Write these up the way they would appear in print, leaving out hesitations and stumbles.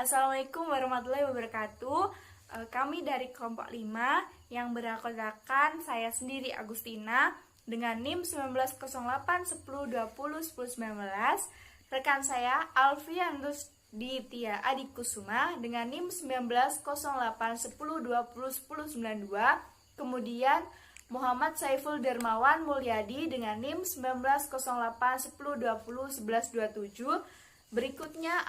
Assalamualaikum warahmatullahi wabarakatuh. Kami dari kelompok 5 yang beranggotakan saya sendiri Agustina dengan NIM 190810201019. Rekan saya Alfiandus Ditya Adikusuma dengan NIM 190810201092. Kemudian Muhammad Saiful Dermawan Mulyadi dengan NIM 190810201127. Berikutnya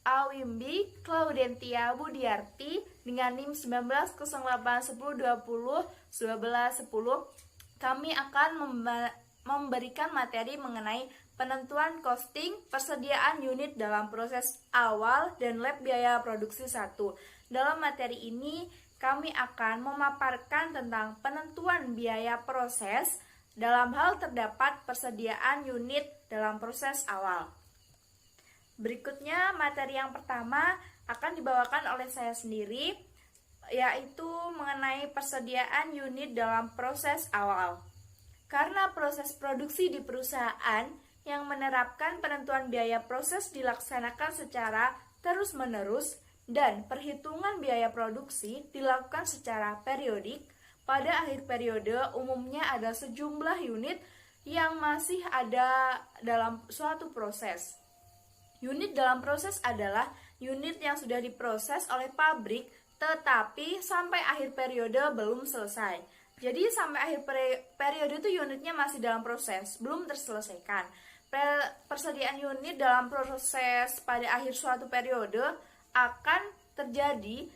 Awimbi Claudentia Budiarti dengan NIM 190810201110. Kami akan memberikan materi mengenai penentuan costing, persediaan unit dalam proses awal, dan lab biaya produksi 1. Dalam materi ini kami akan memaparkan tentang penentuan biaya proses dalam hal terdapat persediaan unit dalam proses awal. Berikutnya materi yang pertama akan dibawakan oleh saya sendiri, yaitu mengenai persediaan unit dalam proses awal. Karena proses produksi di perusahaan yang menerapkan penentuan biaya proses dilaksanakan secara terus-menerus dan perhitungan biaya produksi dilakukan secara periodik, pada akhir periode umumnya ada sejumlah unit yang masih ada dalam suatu proses. Unit dalam proses adalah unit yang sudah diproses oleh pabrik tetapi sampai akhir periode belum selesai. Jadi sampai akhir periode itu unitnya masih dalam proses, belum terselesaikan. Persediaan unit dalam proses pada akhir suatu periode akan terjadi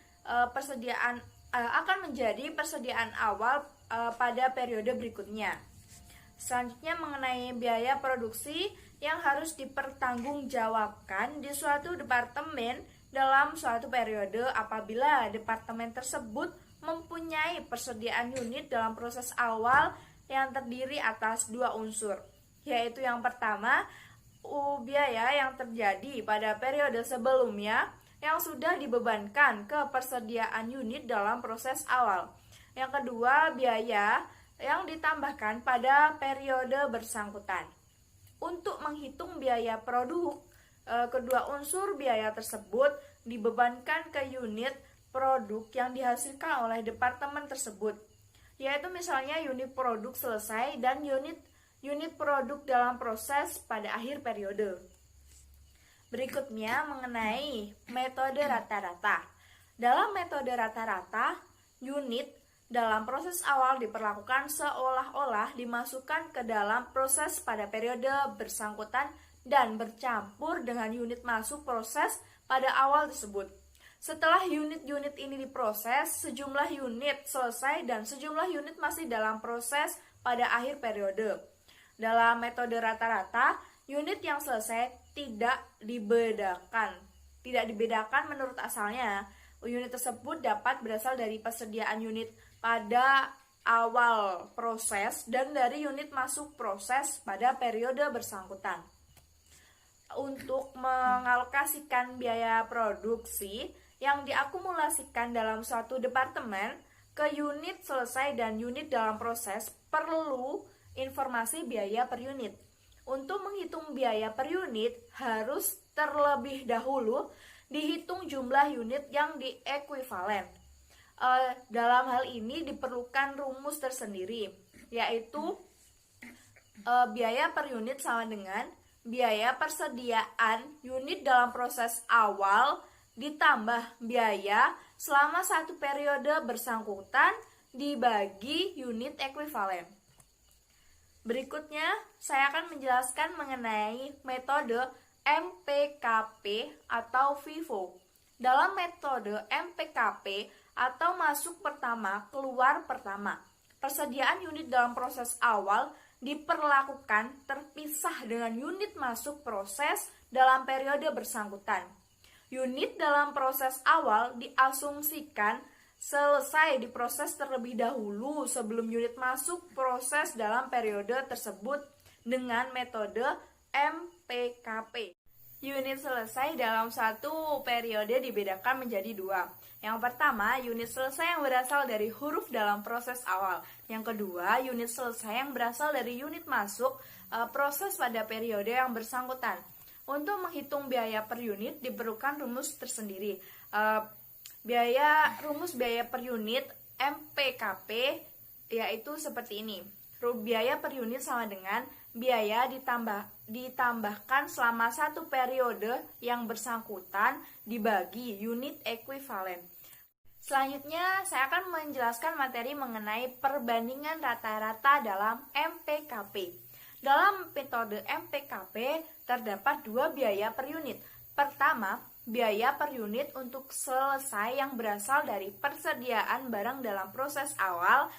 akan menjadi persediaan awal pada periode berikutnya. Selanjutnya mengenai biaya produksi yang harus dipertanggungjawabkan di suatu departemen dalam suatu periode apabila departemen tersebut mempunyai persediaan unit dalam proses awal yang terdiri atas dua unsur, yaitu yang pertama, biaya yang terjadi pada periode sebelumnya yang sudah dibebankan ke persediaan unit dalam proses awal. Yang kedua, biaya yang ditambahkan pada periode bersangkutan. Untuk menghitung biaya produk, kedua unsur biaya tersebut dibebankan ke unit produk yang dihasilkan oleh departemen tersebut, yaitu misalnya unit produk selesai dan unit produk dalam proses pada akhir periode. Berikutnya mengenai metode rata-rata. Dalam metode rata-rata, unit dalam proses awal diperlakukan seolah-olah dimasukkan ke dalam proses pada periode bersangkutan dan bercampur dengan unit masuk proses pada awal tersebut. Setelah unit-unit ini diproses, sejumlah unit selesai dan sejumlah unit masih dalam proses pada akhir periode. Dalam metode rata-rata, unit yang selesai tidak dibedakan menurut asalnya. Unit tersebut dapat berasal dari persediaan unit pada awal proses dan dari unit masuk proses pada periode bersangkutan. Untuk mengalokasikan biaya produksi yang diakumulasikan dalam suatu departemen ke unit selesai dan unit dalam proses, perlu informasi biaya per unit. Untuk menghitung biaya per unit harus terlebih dahulu dihitung jumlah unit yang diekuivalen. Dalam hal ini diperlukan rumus tersendiri, yaitu biaya per unit sama dengan biaya persediaan unit dalam proses awal ditambah biaya selama satu periode bersangkutan dibagi unit ekuivalen. Berikutnya saya akan menjelaskan mengenai metode MPKP atau FIFO. Dalam metode MPKP atau masuk pertama, keluar pertama, persediaan unit dalam proses awal diperlakukan terpisah dengan unit masuk proses dalam periode bersangkutan. Unit dalam proses awal diasumsikan selesai diproses terlebih dahulu sebelum unit masuk proses dalam periode tersebut dengan metode MPKP. Unit selesai dalam satu periode dibedakan menjadi dua. Yang pertama, unit selesai yang berasal dari huruf dalam proses awal. Yang kedua, unit selesai yang berasal dari unit masuk proses pada periode yang bersangkutan. Untuk menghitung biaya per unit diperlukan rumus tersendiri. Rumus biaya per unit MPKP yaitu seperti ini. Biaya per unit sama dengan biaya ditambahkan selama satu periode yang bersangkutan dibagi unit ekuivalen. Selanjutnya, saya akan menjelaskan materi mengenai perbandingan rata-rata dalam MPKP. Dalam metode MPKP, terdapat dua biaya per unit. Pertama, biaya per unit untuk selesai yang berasal dari persediaan barang dalam proses awal.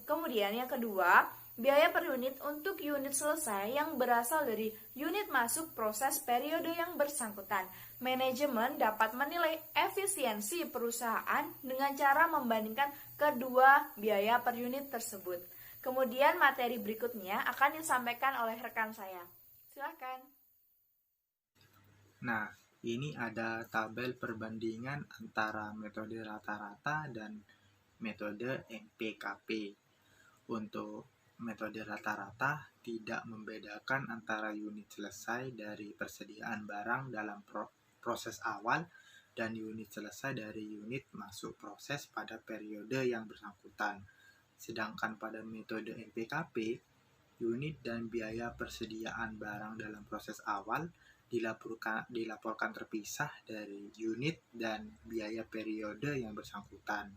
Kemudian yang kedua, biaya per unit untuk unit selesai yang berasal dari unit masuk proses periode yang bersangkutan. Manajemen dapat menilai efisiensi perusahaan dengan cara membandingkan kedua biaya per unit tersebut. Kemudian materi berikutnya akan disampaikan oleh rekan saya. Silakan. Nah, ini ada tabel perbandingan antara metode rata-rata dan metode MPKP. Untuk metode rata-rata tidak membedakan antara unit selesai dari persediaan barang dalam proses awal dan unit selesai dari unit masuk proses pada periode yang bersangkutan. Sedangkan pada metode MPKP, unit dan biaya persediaan barang dalam proses awal dilaporkan terpisah dari unit dan biaya periode yang bersangkutan.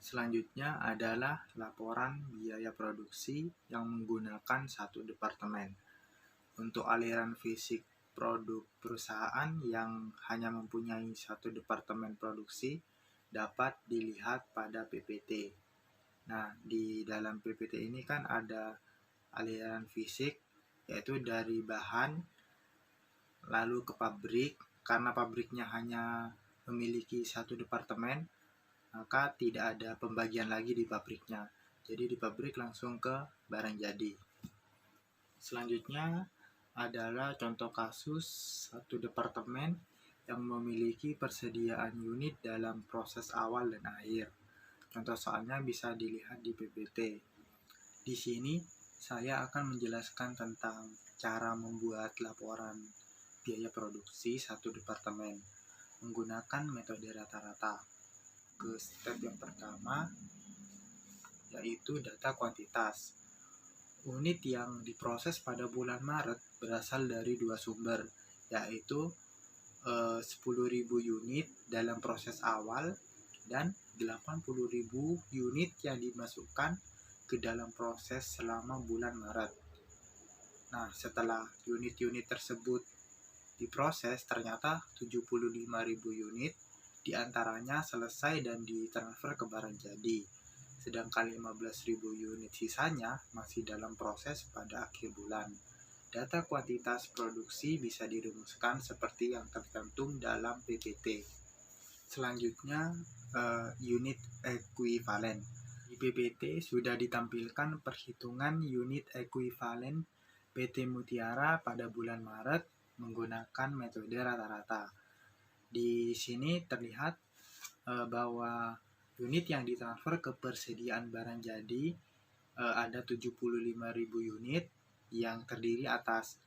Selanjutnya adalah laporan biaya produksi yang menggunakan satu departemen. Untuk aliran fisik produk perusahaan yang hanya mempunyai satu departemen produksi dapat dilihat pada PPT. Nah, di dalam PPT ini kan ada aliran fisik, yaitu dari bahan lalu ke pabrik. Karena pabriknya hanya memiliki satu departemen, maka tidak ada pembagian lagi di pabriknya. Jadi di pabrik langsung ke barang jadi. Selanjutnya adalah contoh kasus satu departemen yang memiliki persediaan unit dalam proses awal dan akhir. Contoh soalnya bisa dilihat di PPT. Di sini saya akan menjelaskan tentang cara membuat laporan biaya produksi satu departemen menggunakan metode rata-rata. Ke step yang pertama, yaitu data kuantitas. Unit yang diproses pada bulan Maret berasal dari dua sumber, yaitu 10.000 unit dalam proses awal dan 80.000 unit yang dimasukkan ke dalam proses selama bulan Maret. Nah, setelah unit-unit tersebut diproses, ternyata 75.000 unit diantaranya selesai dan ditransfer ke barang jadi, sedangkan 15.000 unit sisanya masih dalam proses pada akhir bulan. Data kuantitas produksi bisa dirumuskan seperti yang tercantum dalam PPT. Selanjutnya, unit ekuivalen. Di PPT sudah ditampilkan perhitungan unit ekuivalen PT Mutiara pada bulan Maret menggunakan metode rata-rata. Di sini terlihat bahwa unit yang ditransfer ke persediaan barang jadi ada 75.000 unit yang terdiri atas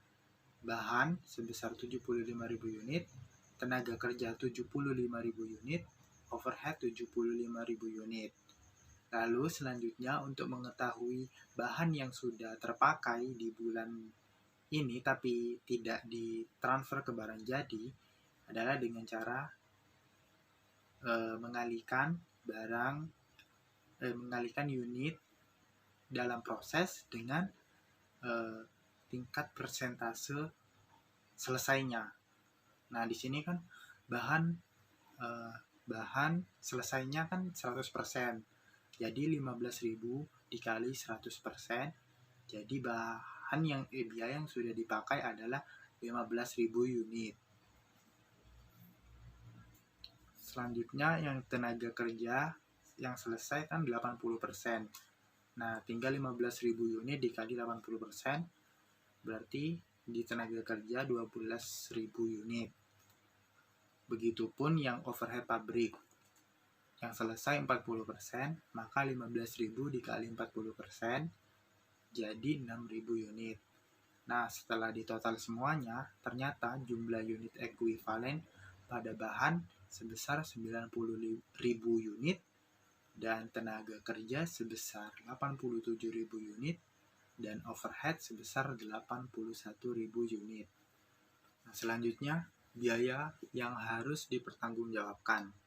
bahan sebesar 75.000 unit, tenaga kerja 75.000 unit, overhead 75.000 unit. Lalu selanjutnya untuk mengetahui bahan yang sudah terpakai di bulan ini tapi tidak ditransfer ke barang jadi adalah dengan cara mengalihkan unit dalam proses dengan tingkat persentase selesainya. Nah, di sini kan bahan selesainya kan 100%. Jadi 15.000 dikali 100%. Jadi biaya yang sudah dipakai adalah 15.000 unit. Selanjutnya yang tenaga kerja yang selesai kan 80%. Nah, tinggal 15.000 unit dikali 80%, berarti di tenaga kerja 12.000 unit. Begitupun yang overhead pabrik. Yang selesai 40%, maka 15.000 dikali 40%, jadi 6.000 unit. Nah, setelah ditotal semuanya, ternyata jumlah unit ekuivalen pada bahan sebesar 90.000 unit dan tenaga kerja sebesar 87.000 unit dan overhead sebesar 81.000 unit. Nah, selanjutnya, biaya yang harus dipertanggungjawabkan.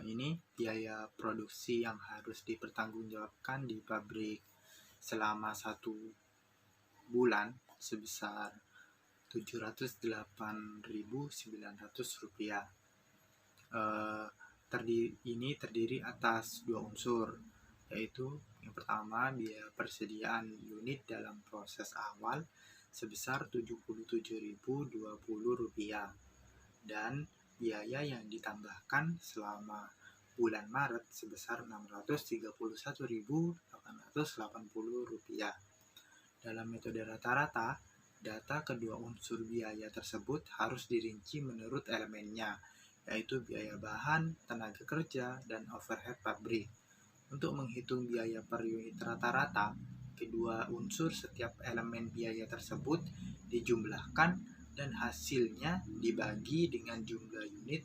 Ini biaya produksi yang harus dipertanggungjawabkan di pabrik selama 1 bulan sebesar Rp708.900. Ini terdiri atas 2 unsur, yaitu yang pertama biaya persediaan unit dalam proses awal sebesar Rp77.020 dan biaya yang ditambahkan selama bulan Maret sebesar Rp631.880. Dalam metode rata-rata, data kedua unsur biaya tersebut harus dirinci menurut elemennya, yaitu biaya bahan, tenaga kerja, dan overhead pabrik. Untuk menghitung biaya per unit rata-rata, kedua unsur setiap elemen biaya tersebut dijumlahkan dan hasilnya dibagi dengan jumlah unit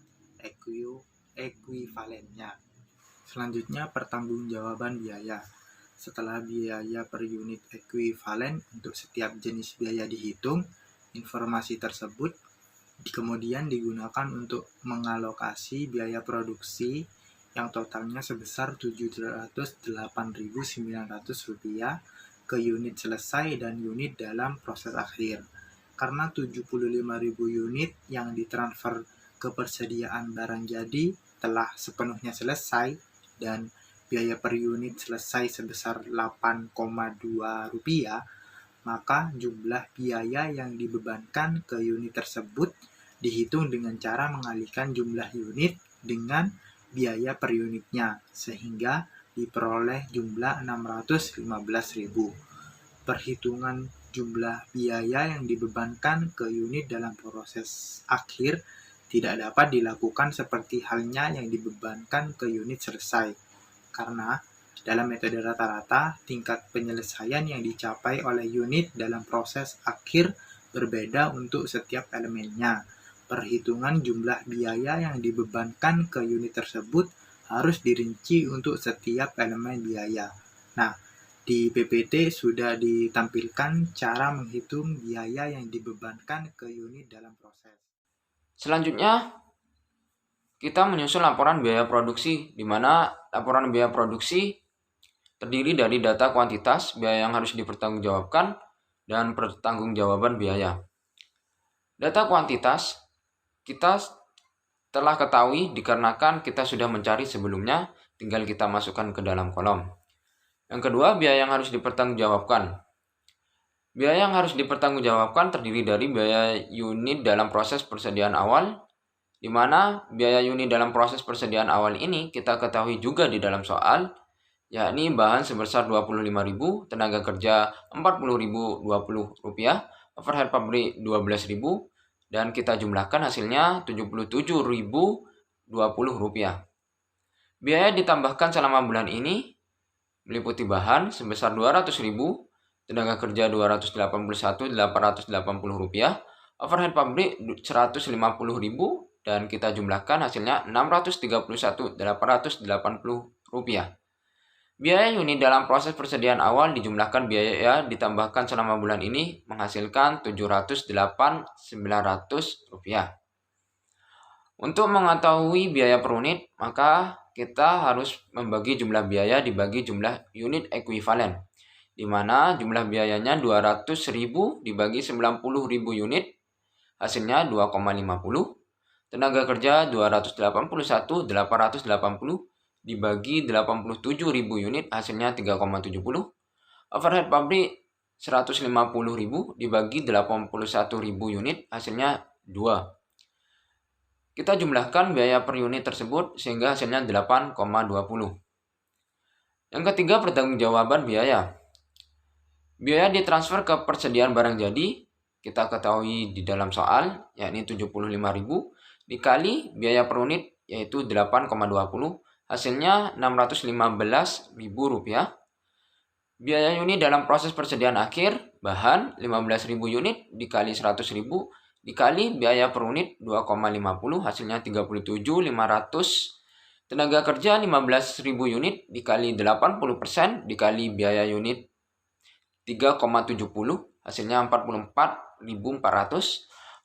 ekuivalennya. Selanjutnya, pertanggungjawaban biaya. Setelah biaya per unit ekuivalen untuk setiap jenis biaya dihitung, informasi tersebut kemudian digunakan untuk mengalokasi biaya produksi yang totalnya sebesar Rp708.900 ke unit selesai dan unit dalam proses akhir. Karena 75.000 unit yang ditransfer ke persediaan barang jadi telah sepenuhnya selesai dan biaya per unit selesai sebesar Rp8,2, maka jumlah biaya yang dibebankan ke unit tersebut dihitung dengan cara mengalihkan jumlah unit dengan biaya per unitnya, sehingga diperoleh jumlah 615.000. Perhitungan jumlah biaya yang dibebankan ke unit dalam proses akhir tidak dapat dilakukan seperti halnya yang dibebankan ke unit selesai, karena dalam metode rata-rata, tingkat penyelesaian yang dicapai oleh unit dalam proses akhir berbeda untuk setiap elemennya. Perhitungan jumlah biaya yang dibebankan ke unit tersebut harus dirinci untuk setiap elemen biaya. Nah, di PPT sudah ditampilkan cara menghitung biaya yang dibebankan ke unit dalam proses. Selanjutnya, kita menyusun laporan biaya produksi, di mana laporan biaya produksi terdiri dari data kuantitas, biaya yang harus dipertanggungjawabkan, dan pertanggungjawaban biaya. Data kuantitas kita telah ketahui dikarenakan kita sudah mencari sebelumnya, tinggal kita masukkan ke dalam kolom. Yang kedua, biaya yang harus dipertanggungjawabkan. Biaya yang harus dipertanggungjawabkan terdiri dari biaya unit dalam proses persediaan awal, di mana biaya unit dalam proses persediaan awal ini kita ketahui juga di dalam soal, yakni bahan sebesar Rp25.000, tenaga kerja Rp40.020, overhead pabrik Rp12.000, dan kita jumlahkan hasilnya Rp77.020. Biaya ditambahkan selama bulan ini meliputi bahan sebesar Rp200.000, tenaga kerja Rp281.880, overhead pabrik Rp150.000, dan kita jumlahkan hasilnya Rp631.880. Biaya unit dalam proses persediaan awal dijumlahkan biaya ditambahkan selama bulan ini menghasilkan Rp708.900. Untuk mengetahui biaya per unit, maka kita harus membagi jumlah biaya dibagi jumlah unit ekuivalen, di mana jumlah biayanya 200.000 dibagi 90.000 unit, hasilnya 2,50. Tenaga kerja 281.880 dibagi 87.000 unit, hasilnya 3,70. Overhead pabrik 150.000 dibagi 81.000 unit, hasilnya 2. Kita jumlahkan biaya per unit tersebut sehingga hasilnya 8,20. Yang ketiga, pertanggungjawaban biaya. Biaya ditransfer ke persediaan barang jadi, kita ketahui di dalam soal, yakni 75.000, dikali biaya per unit, yaitu 8,20, hasilnya Rp615.000. Biaya unit dalam proses persediaan akhir, bahan 15.000 unit dikali 100.000 dikali biaya per unit 2,50 hasilnya 37.500. Tenaga kerja 15.000 unit dikali 80% dikali biaya unit 3,70 hasilnya 44.400.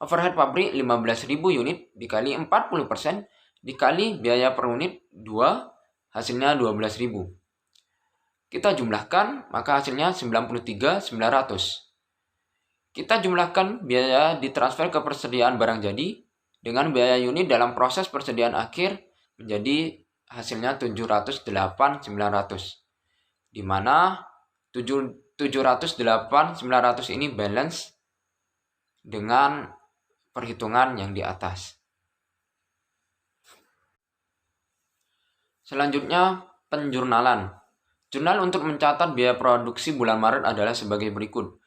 Overhead pabrik 15.000 unit dikali 40% dikali biaya per unit 2 hasilnya 12.000. Kita jumlahkan maka hasilnya 93.900. Kita jumlahkan biaya ditransfer ke persediaan barang jadi dengan biaya unit dalam proses persediaan akhir menjadi hasilnya 708.900. Di mana 708.900 ini balance dengan perhitungan yang di atas. Selanjutnya, penjurnalan. Jurnal untuk mencatat biaya produksi bulan Maret adalah sebagai berikut.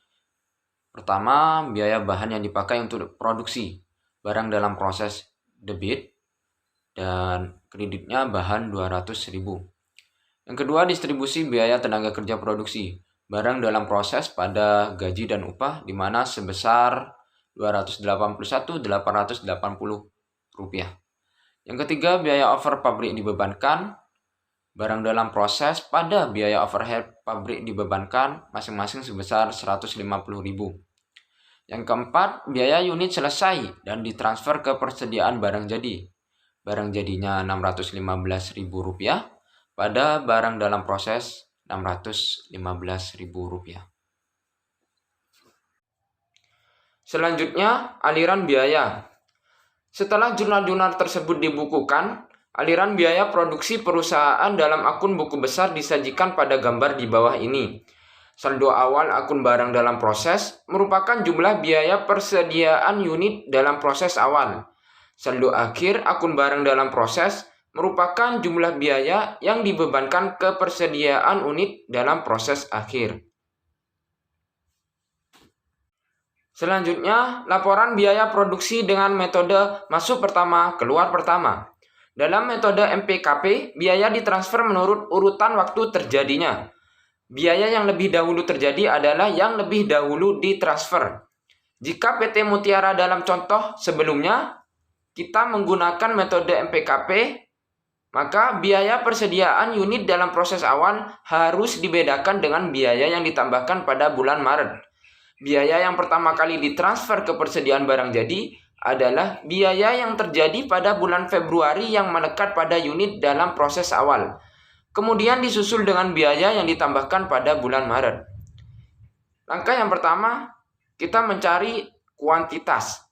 Pertama, biaya bahan yang dipakai untuk produksi. Barang dalam proses debit dan kreditnya bahan 200.000. Yang kedua, distribusi biaya tenaga kerja produksi. Barang dalam proses pada gaji dan upah di mana sebesar Rp281.880. Yang ketiga, biaya over pabrik dibebankan. Barang dalam proses pada biaya overhead pabrik dibebankan masing-masing sebesar Rp150.000. Yang keempat, biaya unit selesai dan ditransfer ke persediaan barang jadi. Barang jadinya Rp615.000 pada barang dalam proses Rp615.000. Selanjutnya, aliran biaya. Setelah jurnal-jurnal tersebut dibukukan, aliran biaya produksi perusahaan dalam akun buku besar disajikan pada gambar di bawah ini. Saldo awal akun barang dalam proses merupakan jumlah biaya persediaan unit dalam proses awal. Saldo akhir akun barang dalam proses merupakan jumlah biaya yang dibebankan ke persediaan unit dalam proses akhir. Selanjutnya, laporan biaya produksi dengan metode masuk pertama, keluar pertama. Dalam metode MPKP, biaya ditransfer menurut urutan waktu terjadinya. Biaya yang lebih dahulu terjadi adalah yang lebih dahulu ditransfer. Jika PT Mutiara dalam contoh sebelumnya, kita menggunakan metode MPKP, maka biaya persediaan unit dalam proses awal harus dibedakan dengan biaya yang ditambahkan pada bulan Maret. Biaya yang pertama kali ditransfer ke persediaan barang jadi adalah biaya yang terjadi pada bulan Februari yang melekat pada unit dalam proses awal. Kemudian disusul dengan biaya yang ditambahkan pada bulan Maret. Langkah yang pertama, kita mencari kuantitas.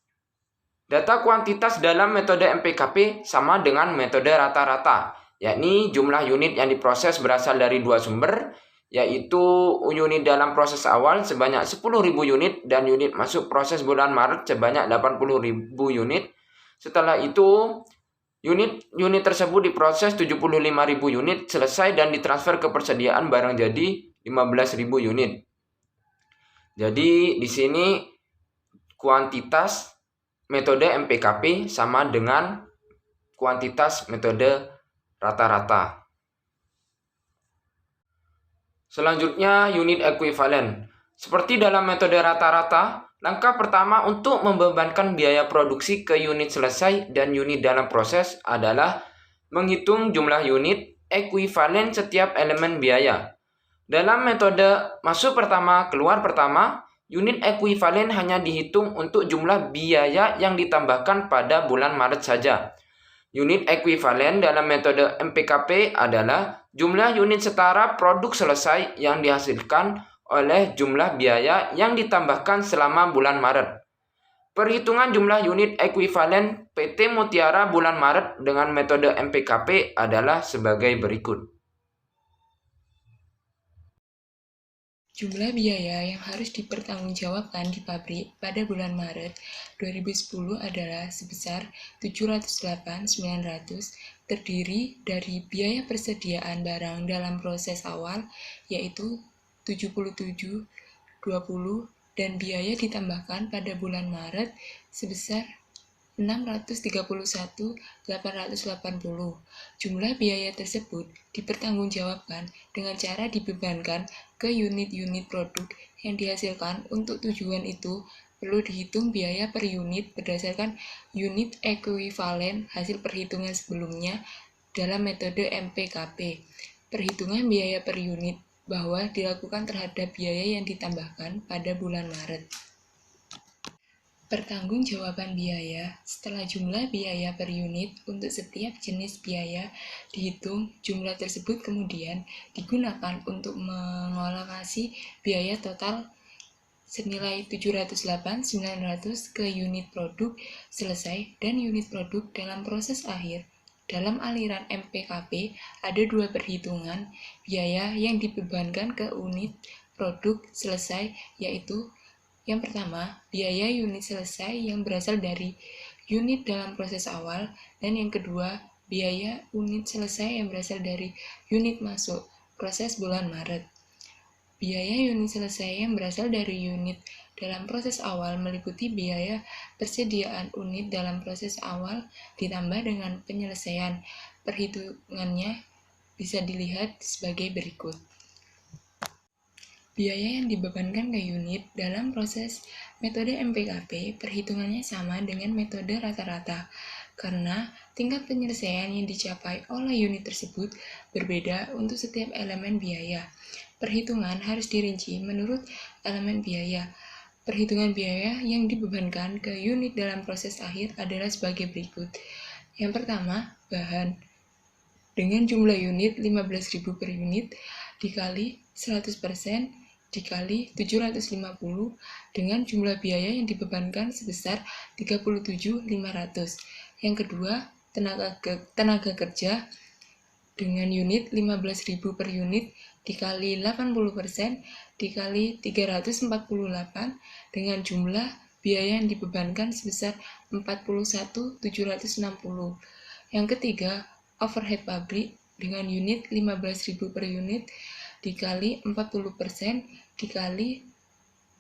Data kuantitas dalam metode MPKP sama dengan metode rata-rata, yakni jumlah unit yang diproses berasal dari dua sumber, yaitu unit dalam proses awal sebanyak 10.000 unit dan unit masuk proses bulan Maret sebanyak 80.000 unit. Setelah itu, unit tersebut diproses 75.000 unit selesai dan ditransfer ke persediaan barang jadi 15.000 unit. Jadi di sini kuantitas metode MPKP sama dengan kuantitas metode rata-rata. Selanjutnya, unit ekuivalen. Seperti dalam metode rata-rata, langkah pertama untuk membebankan biaya produksi ke unit selesai dan unit dalam proses adalah menghitung jumlah unit ekuivalen setiap elemen biaya. Dalam metode masuk pertama, keluar pertama, unit ekuivalen hanya dihitung untuk jumlah biaya yang ditambahkan pada bulan Maret saja. Unit ekuivalen dalam metode MPKP adalah jumlah unit setara produk selesai yang dihasilkan oleh jumlah biaya yang ditambahkan selama bulan Maret. Perhitungan jumlah unit ekuivalen PT Mutiara bulan Maret dengan metode MPKP adalah sebagai berikut. Jumlah biaya yang harus dipertanggungjawabkan di pabrik pada bulan Maret 2010 adalah sebesar 708.900, terdiri dari biaya persediaan barang dalam proses awal, yaitu 77.20, dan biaya ditambahkan pada bulan Maret sebesar 631.880. Jumlah biaya tersebut dipertanggungjawabkan dengan cara dibebankan ke unit-unit produk yang dihasilkan. Untuk tujuan itu, perlu dihitung biaya per unit berdasarkan unit ekuivalen hasil perhitungan sebelumnya dalam metode MPKP. Perhitungan biaya per unit bahwa dilakukan terhadap biaya yang ditambahkan pada bulan Maret. Pertanggungjawaban biaya. Setelah jumlah biaya per unit untuk setiap jenis biaya dihitung, jumlah tersebut kemudian digunakan untuk mengalokasi biaya total senilai 708.900 ke unit produk selesai dan unit produk dalam proses akhir. Dalam aliran MPKP ada dua perhitungan biaya yang dibebankan ke unit produk selesai, yaitu yang pertama, biaya unit selesai yang berasal dari unit dalam proses awal, dan yang kedua, biaya unit selesai yang berasal dari unit masuk proses bulan Maret. Biaya unit selesai yang berasal dari unit dalam proses awal meliputi biaya persediaan unit dalam proses awal ditambah dengan penyelesaian. Perhitungannya bisa dilihat sebagai berikut. Biaya yang dibebankan ke unit dalam proses metode MPKP perhitungannya sama dengan metode rata-rata, karena tingkat penyelesaian yang dicapai oleh unit tersebut berbeda untuk setiap elemen biaya. Perhitungan harus dirinci menurut elemen biaya. Perhitungan biaya yang dibebankan ke unit dalam proses akhir adalah sebagai berikut. Yang pertama, bahan. Dengan jumlah unit 15.000 per unit dikali 100% dikali 750 dengan jumlah biaya yang dibebankan sebesar 37.500. Yang kedua, tenaga kerja dengan unit 15.000 per unit dikali 80% dikali 348 dengan jumlah biaya yang dibebankan sebesar 41.760. Yang ketiga, overhead pabrik dengan unit 15.000 per unit dikali 40% dikali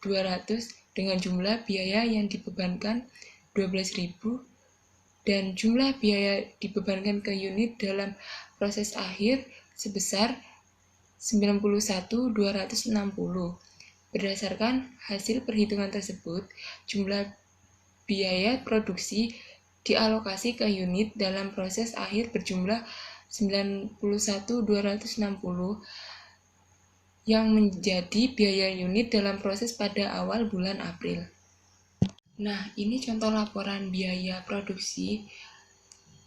200 dengan jumlah biaya yang dibebankan 12.000 dan jumlah biaya dibebankan ke unit dalam proses akhir sebesar 91.260. Berdasarkan hasil perhitungan tersebut, jumlah biaya produksi dialokasi ke unit dalam proses akhir berjumlah 91.260 yang menjadi biaya unit dalam proses pada awal bulan April. Nah, ini contoh laporan biaya produksi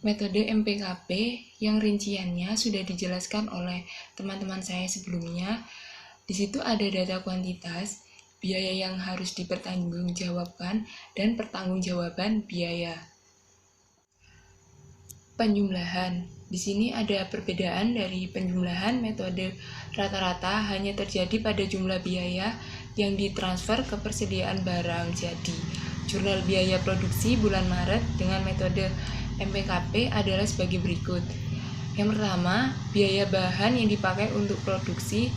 metode MPKP yang rinciannya sudah dijelaskan oleh teman-teman saya sebelumnya. Di situ ada data kuantitas, biaya yang harus dipertanggungjawabkan, dan pertanggungjawaban biaya. Penjumlahan. Di sini ada perbedaan dari penjumlahan metode rata-rata hanya terjadi pada jumlah biaya yang ditransfer ke persediaan barang jadi. Jurnal biaya produksi bulan Maret dengan metode MPKP adalah sebagai berikut. Yang pertama, biaya bahan yang dipakai untuk produksi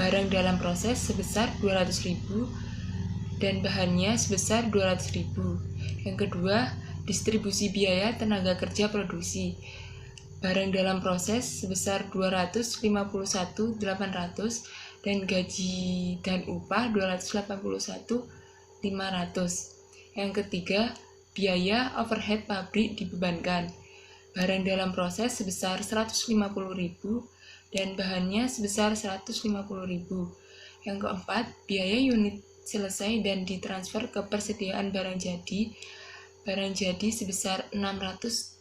barang dalam proses sebesar 200.000 dan bahannya sebesar 200.000. Yang kedua, distribusi biaya tenaga kerja produksi barang dalam proses sebesar 251.800 dan gaji dan upah 281.500. Yang ketiga, biaya overhead pabrik dibebankan barang dalam proses sebesar 150.000 dan bahannya sebesar 150.000. Yang keempat, biaya unit selesai dan ditransfer ke persediaan barang jadi sebesar 6.400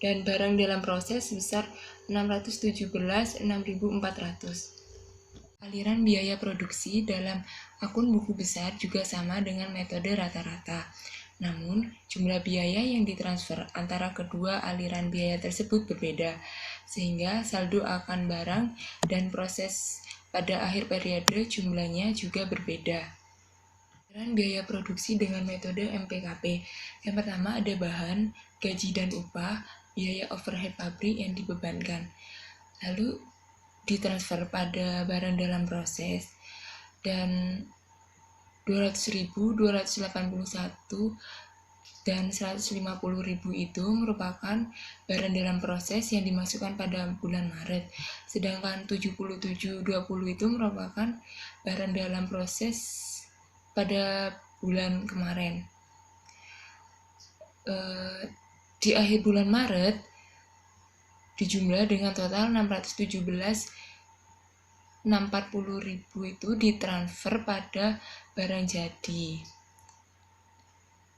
dan barang dalam proses sebesar 6.400. Aliran biaya produksi dalam akun buku besar juga sama dengan metode rata-rata. Namun, jumlah biaya yang ditransfer antara kedua aliran biaya tersebut berbeda, sehingga saldo akan barang dan proses pada akhir periode jumlahnya juga berbeda. Aliran biaya produksi dengan metode MPKP. Yang pertama ada bahan, gaji dan upah, biaya overhead pabrik yang dibebankan. Lalu ditransfer pada barang dalam proses dan 200.000, 281, dan 150.000 itu merupakan barang dalam proses yang dimasukkan pada bulan Maret. Sedangkan 77.20 itu merupakan barang dalam proses pada bulan kemarin. Di akhir bulan Maret dijumlah dengan total 640.000 itu ditransfer pada barang jadi.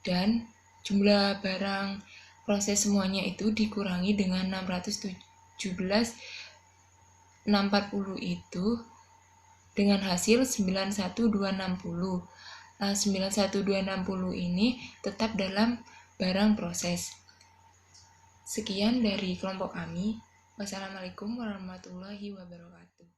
Dan jumlah barang proses semuanya itu dikurangi dengan 640 itu dengan hasil 91260. Nah, 91260 ini tetap dalam barang proses. Sekian dari kelompok kami. Wassalamualaikum warahmatullahi wabarakatuh.